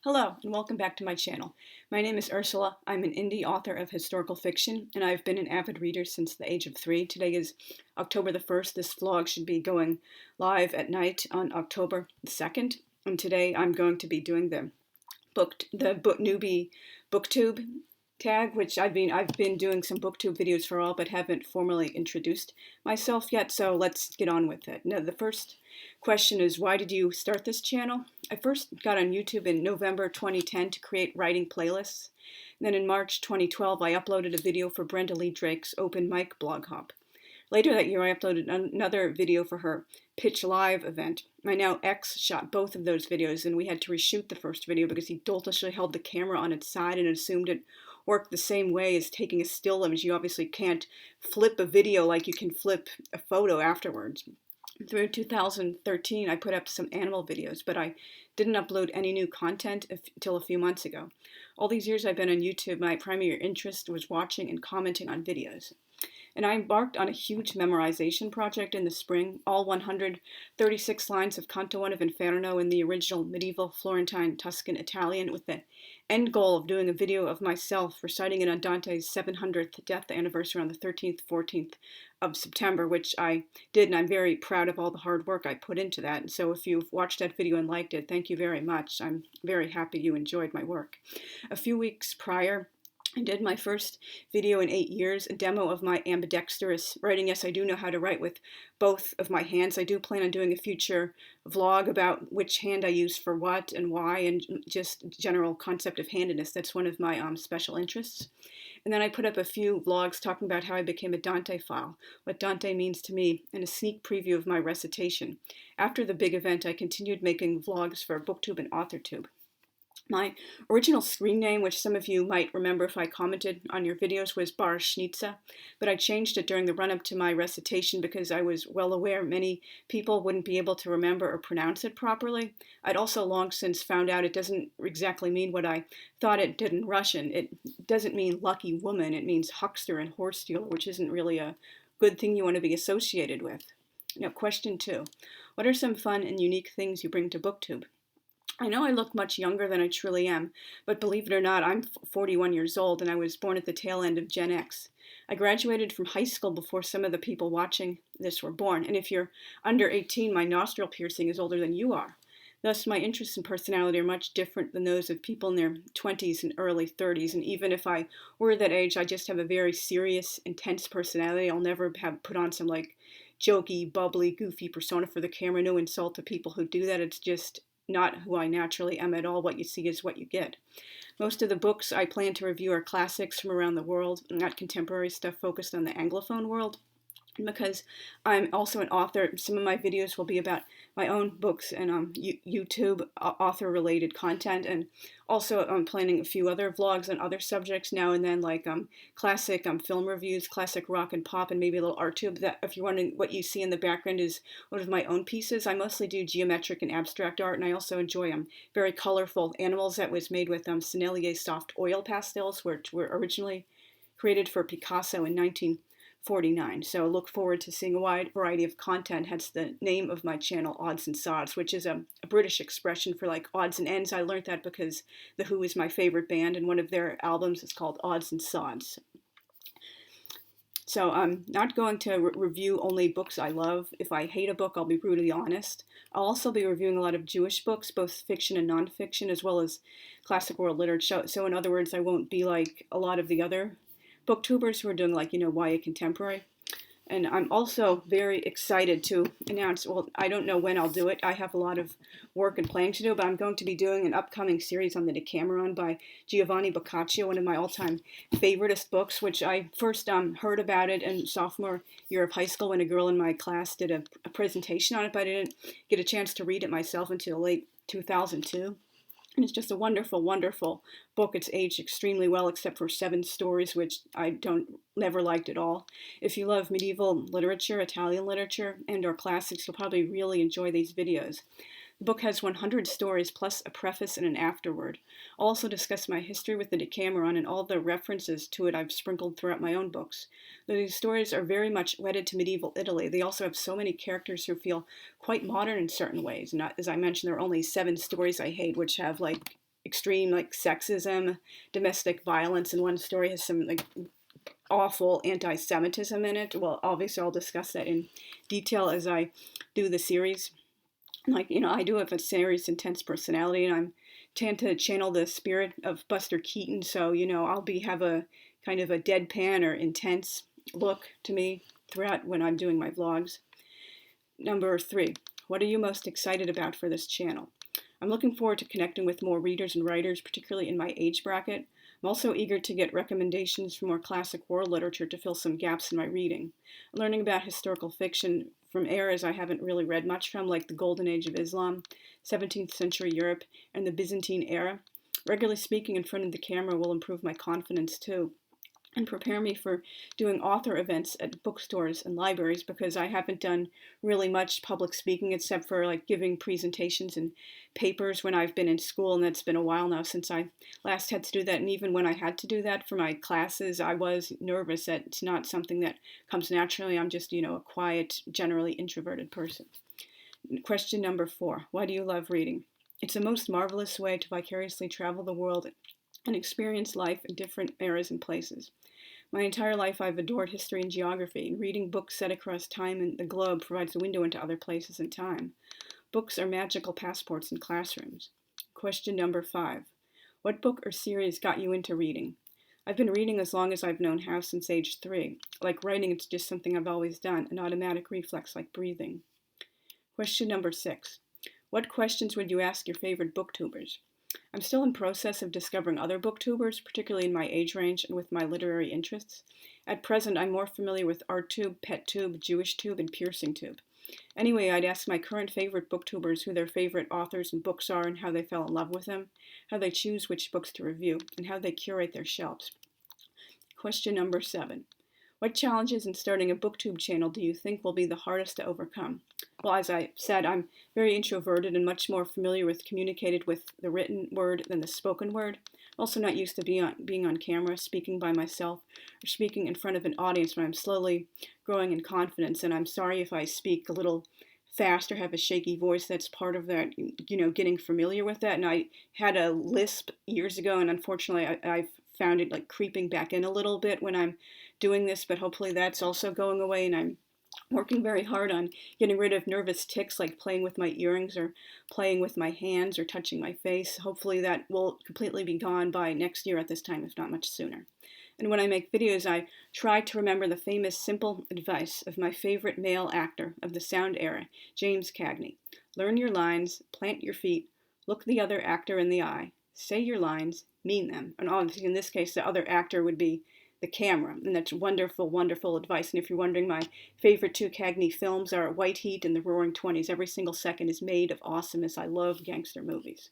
Hello, and welcome back to my channel. My name is Ursula. I'm an indie author of historical fiction, and I've been an avid reader since the age of 3. Today is October the 1st. This vlog should be going live at night on October the 2nd, and today I'm going to be doing the book newbie BookTube tag, which I've been doing some BookTube videos for all, but haven't formally introduced myself yet, so let's get on with it. Now, the first question is, why did you start this channel? I first got on YouTube in November 2010 to create writing playlists. Then in March 2012, I uploaded a video for Brenda Lee Drake's Open Mic blog hop. Later that year, I uploaded another video for her Pitch Live event. My now ex shot both of those videos, and we had to reshoot the first video because he doltishly held the camera on its side and assumed it worked the same way as taking a still image. You obviously can't flip a video like you can flip a photo afterwards. Through 2013, I put up some animal videos, but I didn't upload any new content until a few months ago. All these years I've been on YouTube, my primary interest was watching and commenting on videos. And I embarked on a huge memorization project in the spring, all 136 lines of Canto I of Inferno in the original medieval Florentine Tuscan Italian, with the end goal of doing a video of myself reciting it on Dante's 700th death anniversary on the 13th, 14th of September, which I did, and I'm very proud of all the hard work I put into that. And so if you've watched that video and liked it, thank you very much. I'm very happy you enjoyed my work. A few weeks prior, I did my first video in 8 years, a demo of my ambidextrous writing. Yes, I do know how to write with both of my hands. I do plan on doing a future vlog about which hand I use for what and why, and just general concept of handedness. That's one of my special interests. And then I put up a few vlogs talking about how I became a Dantephile, what Dante means to me, and a sneak preview of my recitation. After the big event, I continued making vlogs for BookTube and AuthorTube. My original screen name, which some of you might remember if I commented on your videos, was Bar Schnitza, but I changed it during the run-up to my recitation because I was well aware many people wouldn't be able to remember or pronounce it properly. I'd also long since found out it doesn't exactly mean what I thought it did in Russian. It doesn't mean lucky woman, it means huckster and horse dealer, which isn't really a good thing you want to be associated with. Now, question 2. What are some fun and unique things you bring to BookTube? I know I look much younger than I truly am, but believe it or not, I'm 41 years old and I was born at the tail end of Gen X. I graduated from high school before some of the people watching this were born, and if you're under 18, my nostril piercing is older than you are. Thus, my interests and personality are much different than those of people in their 20s and early 30s, and even if I were that age, I just have a very serious, intense personality. I'll never have put on some like jokey, bubbly, goofy persona for the camera. No insult to people who do that. It's just not who I naturally am at all. What you see is what you get. Most of the books I plan to review are classics from around the world, not contemporary stuff focused on the Anglophone world. And because I'm also an author, some of my videos will be about my own books and YouTube author-related content, and also I'm planning a few other vlogs on other subjects now and then, like classic film reviews, classic rock and pop, and maybe a little art tube. That, if you're wondering, what you see in the background is one of my own pieces. I mostly do geometric and abstract art, and I also enjoy very colorful animals that was made with Sennelier soft oil pastels, which were originally created for Picasso in 1949. So look forward to seeing a wide variety of content, hence the name of my channel, Odds and Sods, which is a British expression for like odds and ends. I learned that because The Who is my favorite band, and one of their albums is called Odds and Sods. So I'm not going to review only books I love. If I hate a book, I'll be brutally honest. I'll also be reviewing a lot of Jewish books, both fiction and nonfiction, as well as classic world literature. So in other words, I won't be like a lot of the other booktubers who are doing like, YA contemporary. And I'm also very excited to announce, well, I don't know when I'll do it. I have a lot of work and planning to do, but I'm going to be doing an upcoming series on the Decameron by Giovanni Boccaccio, one of my all-time favoriteest books, which I first heard about it in sophomore year of high school when a girl in my class did a presentation on it, but I didn't get a chance to read it myself until late 2002. And it's just a wonderful, wonderful book. It's aged extremely well, except for 7 stories, which I never liked at all. If you love medieval literature, Italian literature, and or classics, you'll probably really enjoy these videos. The book has 100 stories plus a preface and an afterword. I'll also discuss my history with the Decameron and all the references to it I've sprinkled throughout my own books. Though these stories are very much wedded to medieval Italy, they also have so many characters who feel quite modern in certain ways. Not, as I mentioned, there are only 7 stories I hate, which have like extreme like sexism, domestic violence, and one story has some like awful anti-Semitism in it. Well, obviously I'll discuss that in detail as I do the series. Like, I do have a serious, intense personality, and I tend to channel the spirit of Buster Keaton, so, I'll have a kind of a deadpan or intense look to me throughout when I'm doing my vlogs. Number 3, what are you most excited about for this channel? I'm looking forward to connecting with more readers and writers, particularly in my age bracket. I'm also eager to get recommendations for more classic world literature to fill some gaps in my reading. I'm learning about historical fiction from eras I haven't really read much from, like the Golden Age of Islam, 17th century Europe, and the Byzantine era. Regularly speaking in front of the camera will improve my confidence too, and prepare me for doing author events at bookstores and libraries, because I haven't done really much public speaking except for like giving presentations and papers when I've been in school, and that's been a while now since I last had to do that. And even when I had to do that for my classes, I was nervous that it's not something that comes naturally. I'm just, a quiet, generally introverted person. Question number 4, why do you love reading? It's a most marvelous way to vicariously travel the world and experience life in different eras and places. My entire life I've adored history and geography, and reading books set across time and the globe provides a window into other places and time. Books are magical passports in classrooms. Question number 5. What book or series got you into reading? I've been reading as long as I've known how, since age 3. Like writing, it's just something I've always done, an automatic reflex like breathing. Question number 6. What questions would you ask your favorite booktubers? I'm still in process of discovering other booktubers, particularly in my age range and with my literary interests. At present, I'm more familiar with ArtTube, PetTube, JewishTube, and PiercingTube. Anyway, I'd ask my current favorite booktubers who their favorite authors and books are, and how they fell in love with them, how they choose which books to review, and how they curate their shelves. Question number 7. What challenges in starting a BookTube channel do you think will be the hardest to overcome? Well, as I said, I'm very introverted and much more familiar with communicating with the written word than the spoken word. I'm also not used to being on camera, speaking by myself, or speaking in front of an audience when I'm slowly growing in confidence. And I'm sorry if I speak a little fast or have a shaky voice. That's part of that, getting familiar with that. And I had a lisp years ago, and unfortunately I've found it like creeping back in a little bit when I'm doing this, but hopefully that's also going away, and I'm working very hard on getting rid of nervous tics like playing with my earrings or playing with my hands or touching my face. Hopefully that will completely be gone by next year at this time, if not much sooner. And when I make videos, I try to remember the famous simple advice of my favorite male actor of the sound era, James Cagney. Learn your lines, plant your feet, look the other actor in the eye, say your lines, mean them. And obviously in this case, the other actor would be the camera, and that's wonderful, wonderful advice. And if you're wondering, my favorite 2 Cagney films are White Heat and The Roaring Twenties. Every single second is made of awesomeness. I love gangster movies.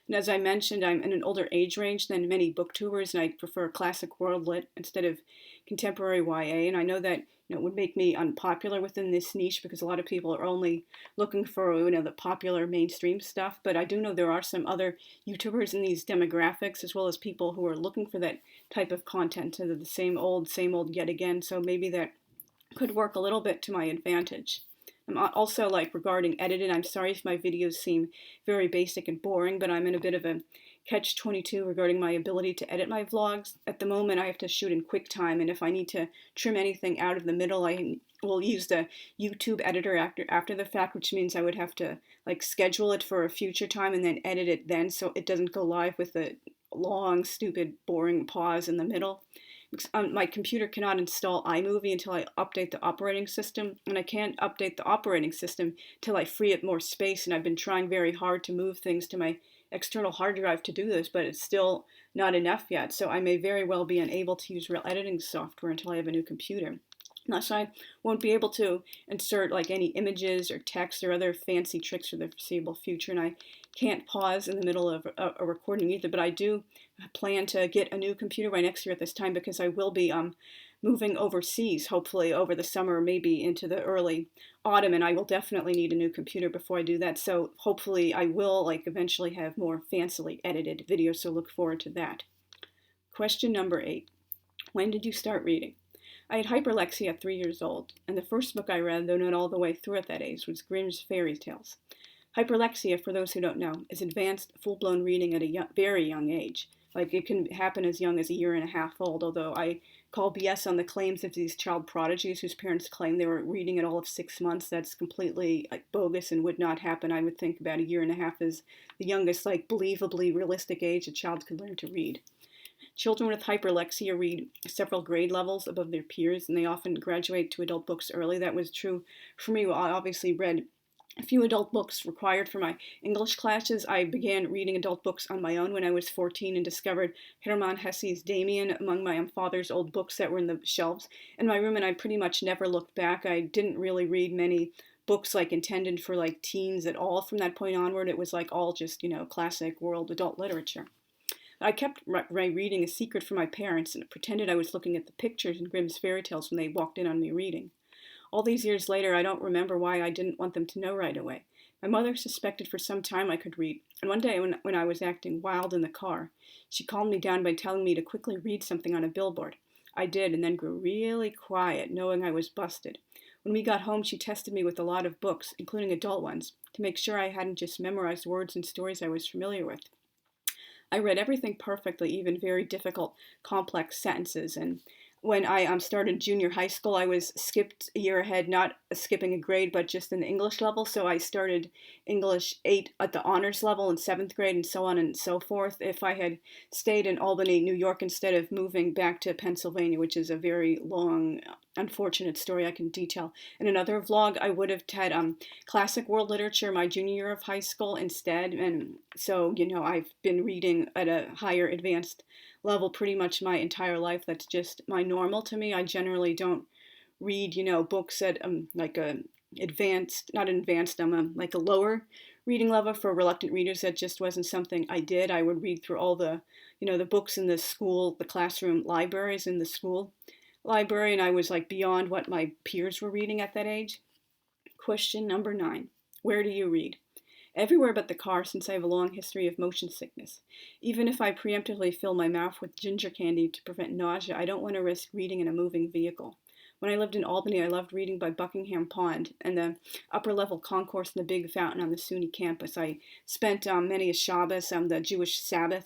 And as I mentioned, I'm in an older age range than many booktubers, and I prefer classic world lit instead of contemporary YA. And I know that it would make me unpopular within this niche, because a lot of people are only looking for the popular mainstream stuff. But I do know there are some other YouTubers in these demographics, as well as people who are looking for that type of content, so the same old yet again. So maybe that could work a little bit to my advantage. I'm also, regarding editing, I'm sorry if my videos seem very basic and boring, but I'm in a bit of a catch-22 regarding my ability to edit my vlogs. At the moment, I have to shoot in QuickTime, and if I need to trim anything out of the middle, I will use the YouTube editor after the fact, which means I would have to schedule it for a future time and then edit it then, so it doesn't go live with a long, stupid, boring pause in the middle. My computer cannot install iMovie until I update the operating system, and I can't update the operating system till I free up more space, and I've been trying very hard to move things to my external hard drive to do this, but it's still not enough yet, so I may very well be unable to use real editing software until I have a new computer. Thus, I won't be able to insert any images or text or other fancy tricks for the foreseeable future, and I can't pause in the middle of a recording either, but I do plan to get a new computer by next year at this time, because I will be moving overseas, hopefully over the summer, maybe into the early autumn, and I will definitely need a new computer before I do that, so hopefully I will eventually have more fancily edited videos, so look forward to that. Question number 8. When did you start reading? I had hyperlexia at 3 years old, and the first book I read, though not all the way through at that age, was Grimm's Fairy Tales. Hyperlexia, for those who don't know, is advanced, full-blown reading at a very young age. Like, it can happen as young as a year and a half old, although I call BS on the claims of these child prodigies whose parents claim they were reading at all of 6 months. That's completely bogus and would not happen. I would think about a year and a half is the youngest, believably realistic age a child could learn to read. Children with hyperlexia read several grade levels above their peers, and they often graduate to adult books early. That was true for me. I obviously read a few adult books required for my English classes. I began reading adult books on my own when I was 14 and discovered Hermann Hesse's Damien among my father's old books that were in the shelves in my room, and I pretty much never looked back. I didn't really read many books intended for teens at all from that point onward. It was all just, classic world adult literature. I kept reading a secret from my parents and pretended I was looking at the pictures in Grimm's fairy tales when they walked in on me reading. All these years later, I don't remember why I didn't want them to know right away. My mother suspected for some time I could read, and one day when I was acting wild in the car, she calmed me down by telling me to quickly read something on a billboard. I did, and then grew really quiet, knowing I was busted. When we got home, she tested me with a lot of books, including adult ones, to make sure I hadn't just memorized words and stories I was familiar with. I read everything perfectly, even very difficult, complex sentences, and when I started junior high school, I was skipped a year ahead, not skipping a grade, but just in the English level. So I started English 8 at the honors level in 7th grade and so on and so forth. If I had stayed in Albany, New York, instead of moving back to Pennsylvania, which is a very long, unfortunate story I can detail in another vlog, I would have had classic world literature my junior year of high school instead. And so, I've been reading at a higher advanced level pretty much my entire life. That's just my normal to me. I generally don't read, books at like a lower reading level for reluctant readers. That just wasn't something I did. I would read through all the, the books in the classroom libraries in the school library, and I was beyond what my peers were reading at that age. Question number 9. Where do you read? Everywhere but the car, since I have a long history of motion sickness. Even if I preemptively fill my mouth with ginger candy to prevent nausea, I don't want to risk reading in a moving vehicle. When I lived in Albany, I loved reading by Buckingham Pond and the upper-level concourse and the big fountain on the SUNY campus. I spent many a Shabbos, the Jewish Sabbath,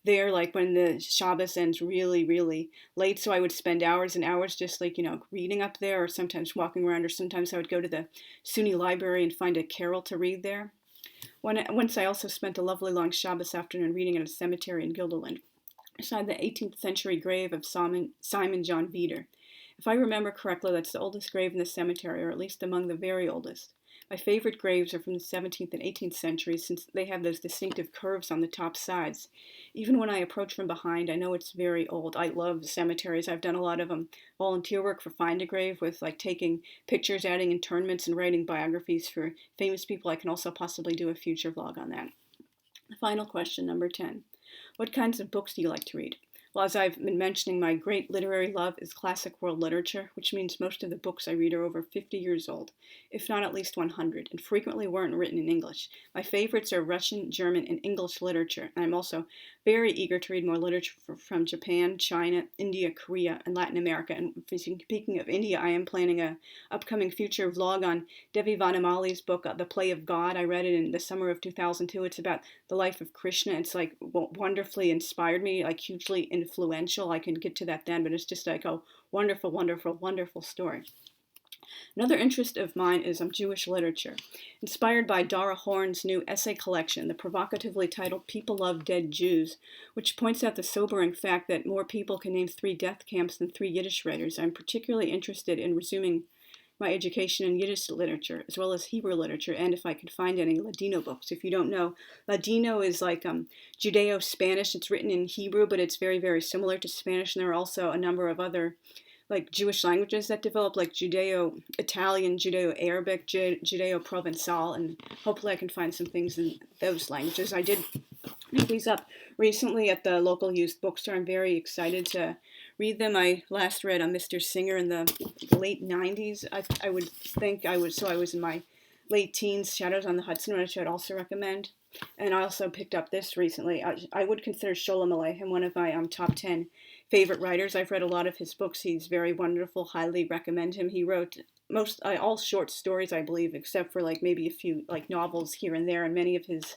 there, when the Shabbos ends really, really late, so I would spend hours and hours just, reading up there, or sometimes walking around, or sometimes I would go to the SUNY library and find a carol to read there. Once I also spent a lovely long Shabbos afternoon reading at a cemetery in Guilderland, beside the 18th century grave of Simon John Veeder. If I remember correctly, that's the oldest grave in the cemetery, or at least among the very oldest. My favorite graves are from the 17th and 18th centuries, since they have those distinctive curves on the top sides. Even when I approach from behind, I know it's very old. I love cemeteries. I've done a lot of volunteer work for Find a Grave, with taking pictures, adding internments, and writing biographies for famous people. I can also possibly do a future vlog on that. Final question, number 10. What kinds of books do you like to read? Well, as I've been mentioning, my great literary love is classic world literature, which means most of the books I read are over 50 years old, if not at least 100, and frequently weren't written in English. My favorites are Russian, German, and English literature, and I'm also very eager to read more literature from Japan, China, India, Korea, and Latin America. And speaking of India, I am planning an upcoming future vlog on Devi Vanamali's book, The Play of God. I read it in the summer of 2002. It's about the life of Krishna. It's wonderfully inspired me, hugely influential. I can get to that then, but it's just a wonderful, wonderful, wonderful story. Another interest of mine is Jewish literature. Inspired by Dara Horn's new essay collection, the provocatively titled People Love Dead Jews, which points out the sobering fact that more people can name 3 death camps than 3 Yiddish writers, I'm particularly interested in resuming my education in Yiddish literature, as well as Hebrew literature, and if I could find any Ladino books. If you don't know, Ladino is Judeo-Spanish. It's written in Hebrew, but it's very, very similar to Spanish, and there are also a number of other Jewish languages that develop, Judeo-Italian, Judeo-Arabic, Judeo-Provençal, and hopefully I can find some things in those languages. I did pick these up recently at the local used bookstore. I'm very excited to read them. I last read Mr. Singer in the late 90s. I would think I was in my late teens. Shadows on the Hudson, which I would also recommend. And I also picked up this recently. I would consider Sholem Aleichem one of my top 10 favorite writers. I've read a lot of his books. He's very wonderful. Highly recommend him. He wrote all short stories, I believe, except for like maybe a few like novels here and there, and many of his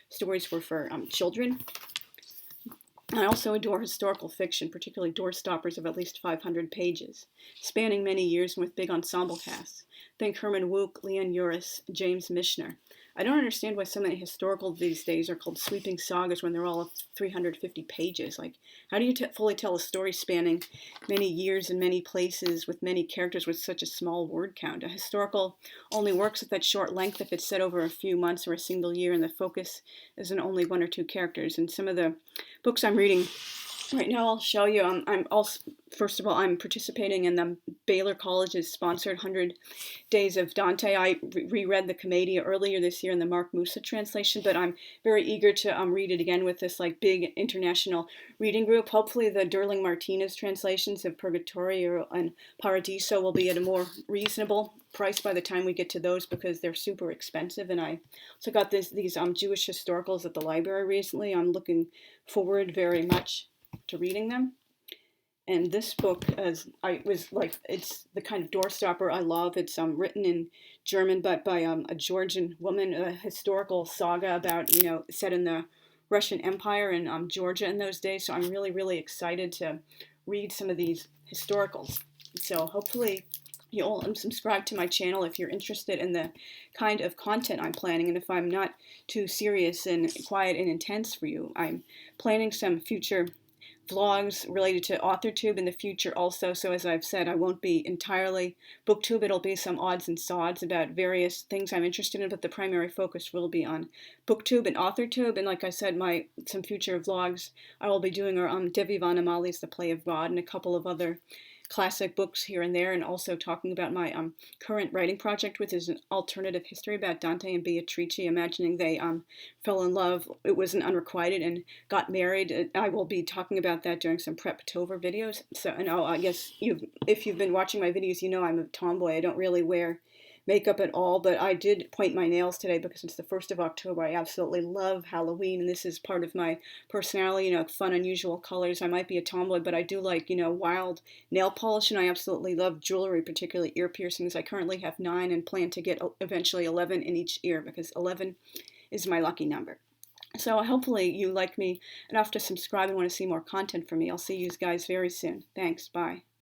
stories were for children. I also adore historical fiction, particularly doorstoppers of at least 500 pages, spanning many years and with big ensemble casts. Think Herman Wouk, Leon Uris, James Michener. I don't understand why so many historical these days are called sweeping sagas when they're all 350 pages. Like, how do you fully tell a story spanning many years and many places with many characters with such a small word count? A historical only works at that short length if it's set over a few months or a single year and the focus is on only one or two characters. And some of the books I'm reading right now, I'll show you. I'm also, first of all, I'm participating in the Baylor College's sponsored 100 Days of Dante. I reread the Commedia earlier this year in the Mark Musa translation, but I'm very eager to read it again with this like big international reading group. Hopefully the Durling Martinez translations of Purgatorio and Paradiso will be at a more reasonable price by the time we get to those, because they're super expensive. And I also got these Jewish historicals at the library recently. I'm looking forward very much to reading them. And this book, as I was like, it's the kind of doorstopper I love. It's written in German, but by a Georgian woman, a historical saga about, set in the Russian Empire and Georgia in those days. So I'm really, really excited to read some of these historicals. So hopefully you'll subscribe to my channel if you're interested in the kind of content I'm planning, and if I'm not too serious and quiet and intense for you. I'm planning some future vlogs related to AuthorTube in the future also. So as I've said, I won't be entirely BookTube. It'll be some odds and sods about various things I'm interested in, but the primary focus will be on BookTube and AuthorTube. And like I said, some future vlogs I will be doing are Devi Van Amali's The Play of God and a couple of other classic books here and there, and also talking about my current writing project, which is an alternative history about Dante and Beatrice, imagining they fell in love, it was an unrequited, and got married. I will be talking about that during some Prep-tober videos. So, and I guess if you've been watching my videos, you know I'm a tomboy. I don't really wear makeup at all, but I did paint my nails today because it's the 1st of October. I absolutely love Halloween, and this is part of my personality, fun, unusual colors. I might be a tomboy, but I do like, wild nail polish, and I absolutely love jewelry, particularly ear piercings. I currently have 9 and plan to get eventually 11 in each ear because 11 is my lucky number. So hopefully you like me enough to subscribe and want to see more content from me. I'll see you guys very soon. Thanks. Bye.